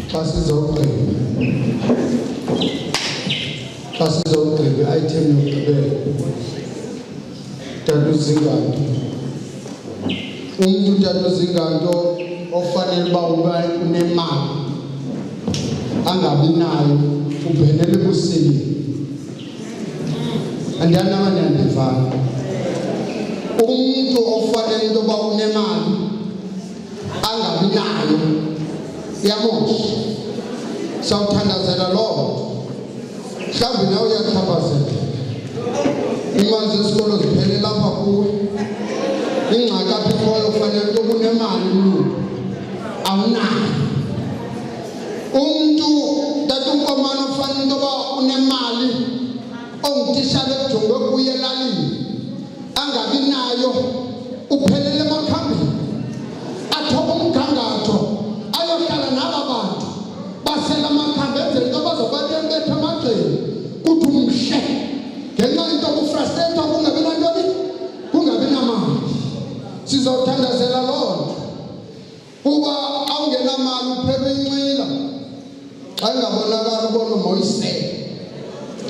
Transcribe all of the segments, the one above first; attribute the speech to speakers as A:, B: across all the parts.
A: xa sizogqiba item yokugqibela Sadtu Ngcobo umuntu Sadtu Ngcobo ofanele uba unemali angabi nayo ubhenele busini andiyanamanye andivana umuntu ofanele into yoba unemali angabi nayo iyamosha sawuthandazela loo mhlawumbi nawe uyathambazela imali zesikolo ziphele lapha kuwe ingxaki apha ikhoyo ufanele into yoba unemali umlungu awunayo umuntu Sadtu Ngcobo ofanele into yoba unemali ongutishara ekujongwe kuye elalini angabi nayo uphelele emakhambeni athoba umgangatho ayohlala naba bantu basela amakhambi enzela into bazobabetha amagxeni kuthi umhle ngenxa into kufrustrate kungabi nantoni kungabi namali sizawuthandazela loo nto kuba awungenamali uphele incila xa ingabonakala ubona umoyisele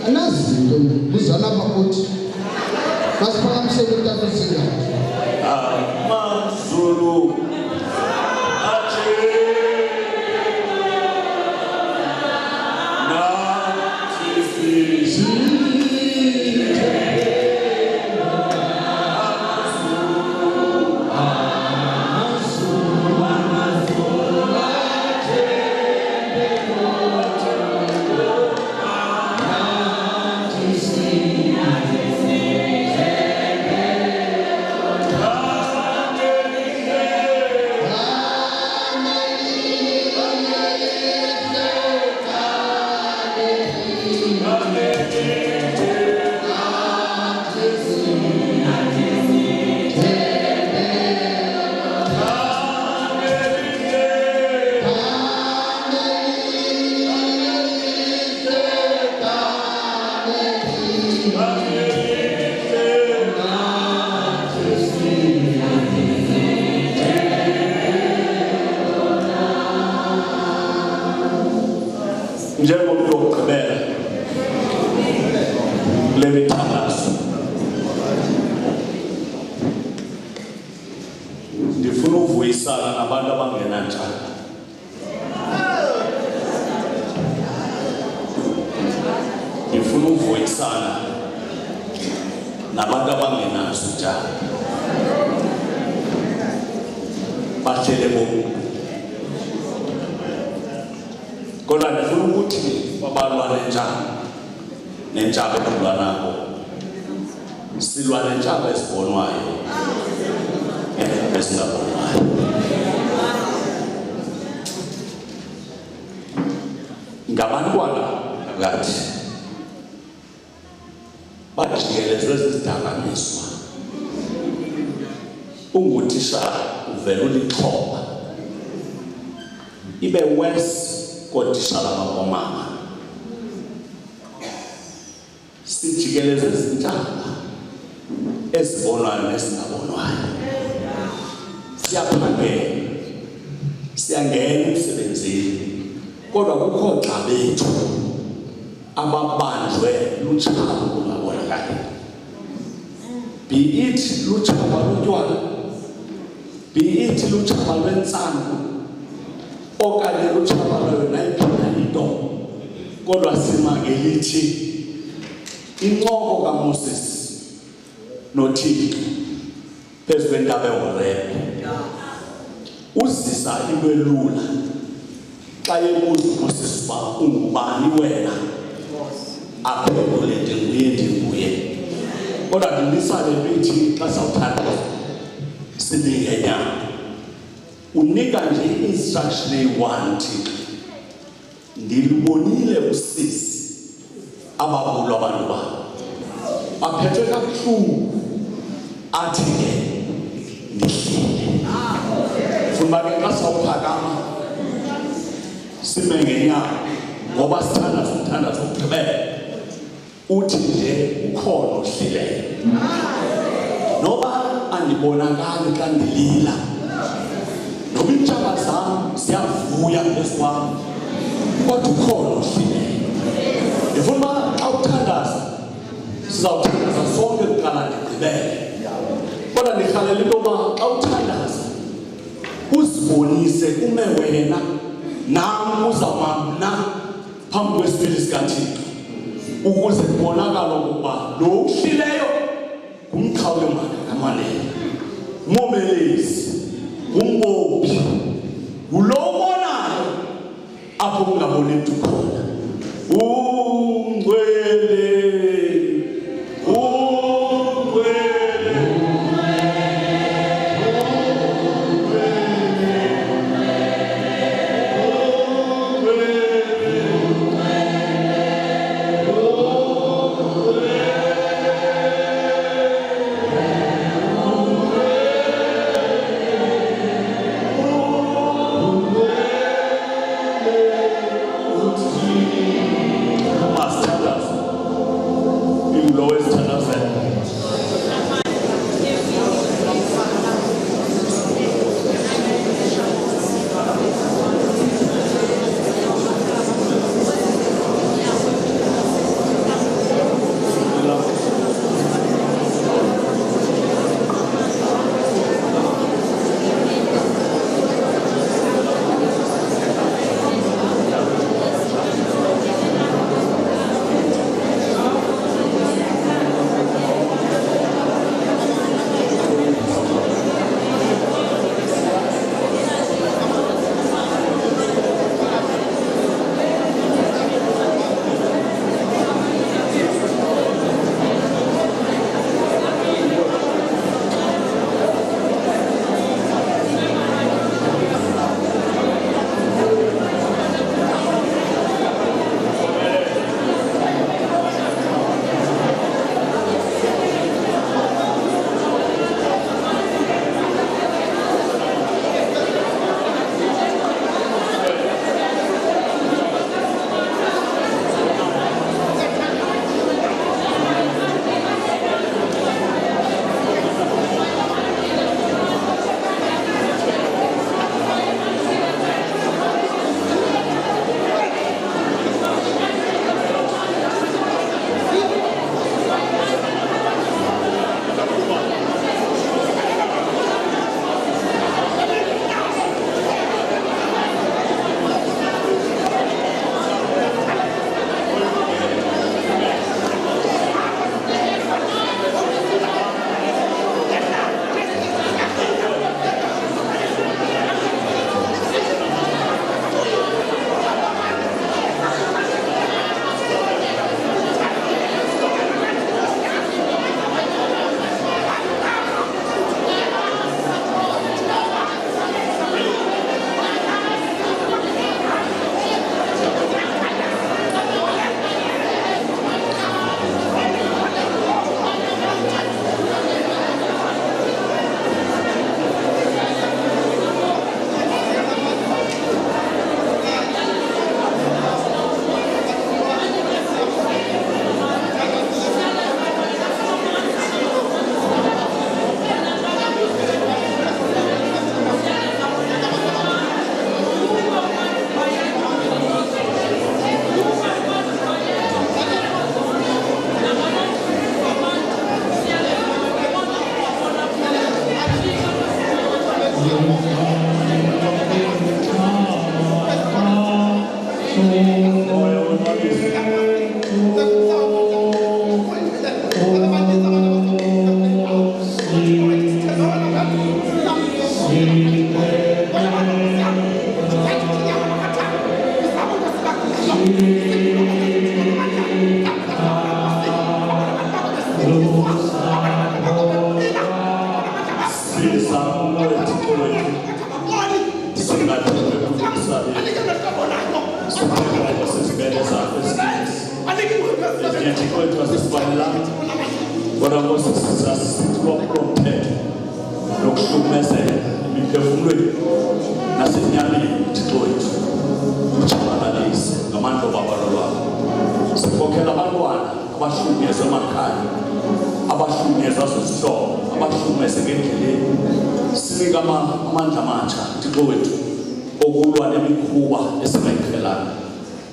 A: anazinto kuzana apha kuthi masiphakamisele uTata Zinganto
B: amazulu njengomuntu wokugqibela kule mithandazo ndifuna uvuyisana nabantu abangenantshaba ndifuna uvuyisana nabantu abangenazo njalo bahlele bomu kodwa ndifuna ukuthi babalwa nentshaba ekulwa nabo silwa nentshaba ezibonwayo ezingabonwayo ngabantwana ngathi bajikelezwe zizidakamizwa ungutishara uvele ulixhoba ibe worse kodishara babomama sijikeleze izintaba ezibonwayo nezingabonwayo siyaphangela siyangena emsebenzini kodwa kukho xa bethu ababanjwe lutshaba olungabonakali be it lutshaba lotywala be it lutshaba lwentsangu okanye lutshaba lwena iphina into kodwa simangelithi incoko kaMoses noThixo phezu kwentaba eHorebhi uzisa into elula xa yebuza uMoses uba ungubani wena aphendule ndinguye kodwa ndimisale lithi xa sawuthatha silingenyama unika nje instruction eyi-1 Thixo ndilubonile usisi ababulwa abantu babo baphethwe kabuhlungu athi ke ndihlile funa uba ke xa sawuphakama sime ngenyama ngoba sithanda zokugqibela uthi nje ukhona ohlileyo noba andibonakali xa ndilila noba iintshaba zam ziyavuya phezu kwam kodwa ukhona ohlile. Ngifuna uba xa uthandaza sizawuthandaza sonke kuqala ndigqibele. Kodwa ndirhalela into yoba xa uthandaza uzibonise ume wena nam uzawuma mna phambi kwesipili sikaThixo ukuze kubonakale ukuba lo uhlileyo ngumqhawe kaManene, umomelezi, umbophi, ulo ubonayo apho kungaboni mntu khona. Ungcwele,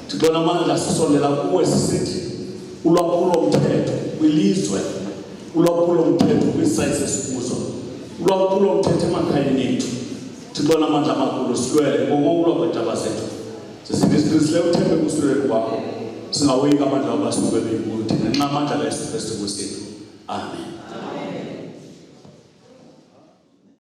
B: Thixo namandla sisondela kuwe sisithi ulwaphulo-mthetho kwilizwe, ulwaphulo-mthetho kwisayizi esikuzo, ulwaphulo-mthetho emakhayeni ethu. Thixo namandla amakhulu silwele ngokulwa kweentaba zethu. Sisithi siqinisile uthembe kusuleleko kwakho, singawoyika amandla wabasuke bekuthi ngenxa amandla kaYesu Kristu Nkosi yethu. Amen.